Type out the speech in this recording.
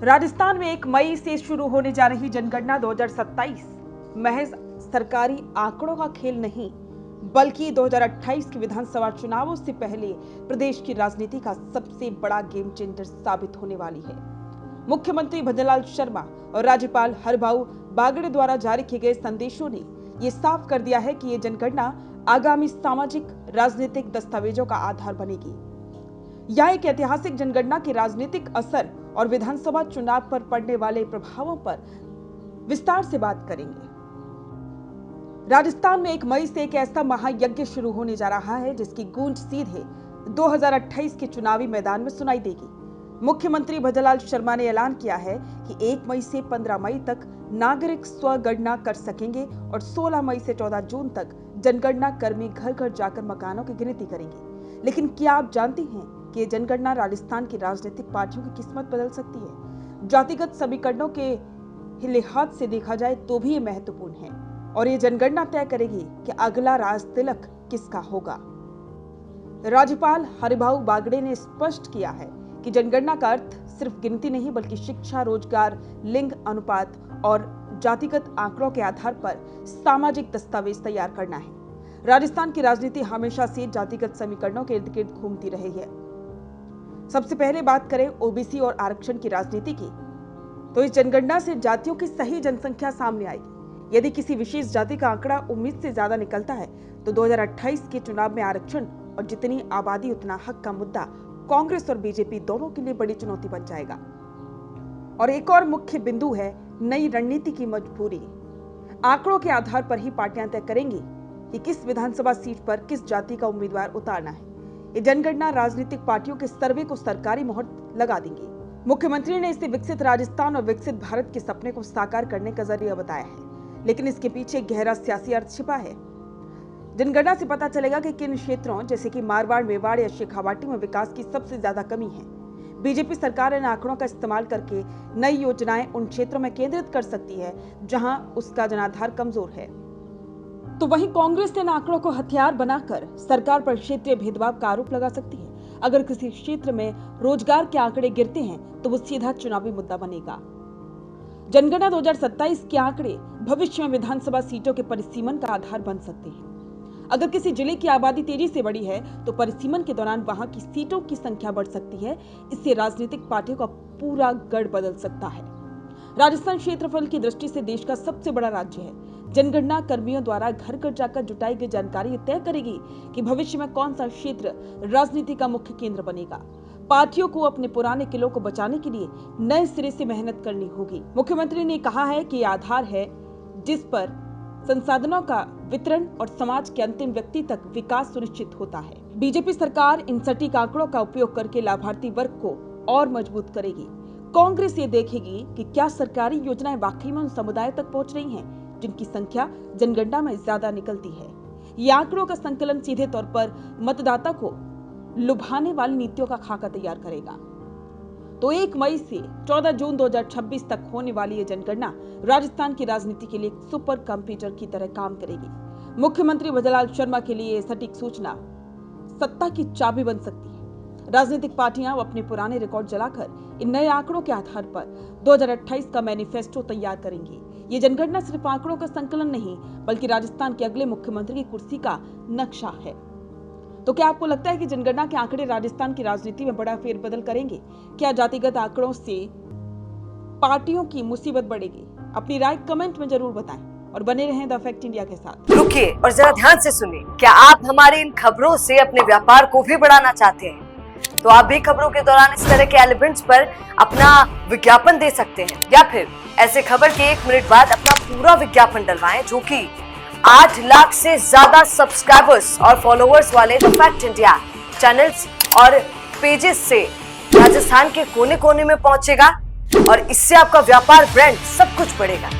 राजस्थान में 1 मई से शुरू होने जा रही जनगणना 2027 महज सरकारी आंकड़ों का खेल नहीं, बल्कि 2028 के विधानसभा चुनावों से पहले प्रदेश की राजनीति का सबसे बड़ा गेम चेंजर साबित होने वाली है। मुख्यमंत्री भजनलाल शर्मा और राज्यपाल हरभाऊ बागड़े द्वारा जारी किए गए संदेशों ने ये साफ कर दिया है कि ये जनगणना आगामी सामाजिक राजनीतिक दस्तावेजों का आधार बनेगी। यह एक ऐतिहासिक जनगणना के राजनीतिक असर और विधानसभा चुनाव पर पड़ने वाले प्रभावों पर विस्तार से बात करेंगे। राजस्थान में 1 मई से एक ऐसा महायज्ञ शुरू होने जा रहा है जिसकी गूंज सीधे 2028 के चुनावी मैदान में सुनाई देगी। मुख्यमंत्री भजनलाल शर्मा ने ऐलान किया है कि 1 मई से 15 मई तक नागरिक स्वगणना कर सकेंगे और 16 मई से 14 जून तक जनगणना कर्मी घर घर जाकर मकानों की गिनती करेंगे। लेकिन क्या आप जानते हैं कि जनगणना राजस्थान की राजनीतिक पार्टियों की किस्मत बदल सकती है? जातिगत समीकरणों के लिहाज से देखा जाए तो भी ये महत्वपूर्ण है और ये जनगणना तय करेगी कि अगला राज तिलक किसका होगा। राज्यपाल हरभाऊ बागड़े ने स्पष्ट किया है कि जनगणना का अर्थ सिर्फ गिनती नहीं, बल्कि शिक्षा, रोजगार, लिंग अनुपात और जातिगत आंकड़ों के आधार पर सामाजिक दस्तावेज तैयार करना है। राजस्थान की राजनीति हमेशा से जातिगत समीकरणों के इर्द गिर्द घूमती रही है। सबसे पहले बात करें ओबीसी और आरक्षण की राजनीति की, तो इस जनगणना से जातियों की सही जनसंख्या सामने आएगी। यदि किसी विशेष जाति का आंकड़ा उम्मीद से ज्यादा निकलता है तो 2028 के चुनाव में आरक्षण और जितनी आबादी उतना हक का मुद्दा कांग्रेस और बीजेपी दोनों के लिए बड़ी चुनौती बन जाएगा। और एक और मुख्य बिंदु है नई रणनीति की मजबूरी। आंकड़ों के आधार पर ही पार्टियां तय करेंगी कि किस विधानसभा सीट पर किस जाति का उम्मीदवार उतारना है। ये जनगणना राजनीतिक पार्टियों के सर्वे को सरकारी मोहर लगा देंगी। मुख्यमंत्री ने इसे विकसित राजस्थान और विकसित भारत के सपने को साकार करने का जरिया बताया है, लेकिन इसके पीछे गहरा सियासी अर्थ छिपा है। जनगणना से पता चलेगा कि किन क्षेत्रों जैसे कि मारवाड़, मेवाड़ या शेखावाटी में विकास की सबसे ज्यादा कमी है। बीजेपी सरकार इन आंकड़ों का इस्तेमाल करके नई योजनाएं उन क्षेत्रों में केंद्रित कर सकती है जहां उसका जनाधार कमजोर है। तो वहीं कांग्रेस इन आंकड़ों को हथियार बनाकर सरकार पर क्षेत्रीय भेदभाव का आरोप लगा सकती है। अगर किसी क्षेत्र में रोजगार के आंकड़े गिरते हैं तो वो सीधा चुनावी मुद्दा बनेगा। जनगणना 2027 के आंकड़े भविष्य में विधानसभा सीटों के परिसीमन का आधार बन सकते हैं। अगर किसी जिले की आबादी तेजी से बढ़ी है तो परिसीमन के दौरान वहां की सीटों की संख्या बढ़ सकती है। इससे राजनीतिक पार्टियों का पूरा गढ़ बदल सकता है। राजस्थान क्षेत्रफल की दृष्टि से देश का सबसे बड़ा राज्य है। जनगणना कर्मियों द्वारा घर घर जाकर जुटाई गई जानकारी तय करेगी कि भविष्य में कौन सा क्षेत्र राजनीति का मुख्य केंद्र बनेगा। पार्टियों को अपने पुराने किलों को बचाने के लिए नए सिरे से मेहनत करनी होगी। मुख्यमंत्री ने कहा है कि यह आधार है जिस पर संसाधनों का वितरण और समाज के अंतिम व्यक्ति तक विकास सुनिश्चित होता है। बीजेपी सरकार इन सटीक आंकड़ों का उपयोग करके लाभार्थी वर्ग को और मजबूत करेगी। कांग्रेस ये देखेगी कि क्या सरकारी योजनाएं वाकई में उन समुदायों तक पहुंच रही हैं जिनकी संख्या जनगणना में ज्यादा निकलती है। ये आंकड़ों का संकलन सीधे तौर पर मतदाता को लुभाने वाली नीतियों का खाका तैयार करेगा। तो 1 मई से 14 जून 2026 तक होने वाली ये जनगणना राजस्थान की राजनीति के लिए एक सुपर कंप्यूटर की तरह काम करेगी। मुख्यमंत्री भजनलाल शर्मा के लिए सटीक सूचना सत्ता की चाबी बन सकती है। राजनीतिक पार्टियां अपने पुराने रिकॉर्ड जलाकर इन नए आंकड़ों के आधार पर 2028 का मैनिफेस्टो तैयार करेंगी। ये जनगणना सिर्फ आंकड़ों का संकलन नहीं, बल्कि राजस्थान के अगले मुख्यमंत्री की कुर्सी का नक्शा है। तो क्या आपको लगता है कि जनगणना के आंकड़े राजस्थान की राजनीति में बड़ा फेरबदल करेंगे? क्या जातिगत आंकड़ों से पार्टियों की मुसीबत बढ़ेगी? अपनी राय कमेंट में जरूर बताएं और बने रहें द फैक्ट इंडिया के साथ। रुकिए और जरा ध्यान से सुनिए। क्या आप हमारे इन खबरों से अपने व्यापार को भी बढ़ाना चाहते हैं? तो आप भी खबरों के दौरान इस तरह के एलिमेंट्स पर अपना विज्ञापन दे सकते हैं, या फिर ऐसे खबर के 1 मिनट बाद अपना पूरा विज्ञापन डलवाएं, जो कि 8 लाख से ज्यादा सब्सक्राइबर्स और फॉलोअर्स वाले द फैक्ट इंडिया चैनल्स और पेजेस से राजस्थान के कोने कोने में पहुंचेगा और इससे आपका व्यापार, ब्रांड सब कुछ बढ़ेगा।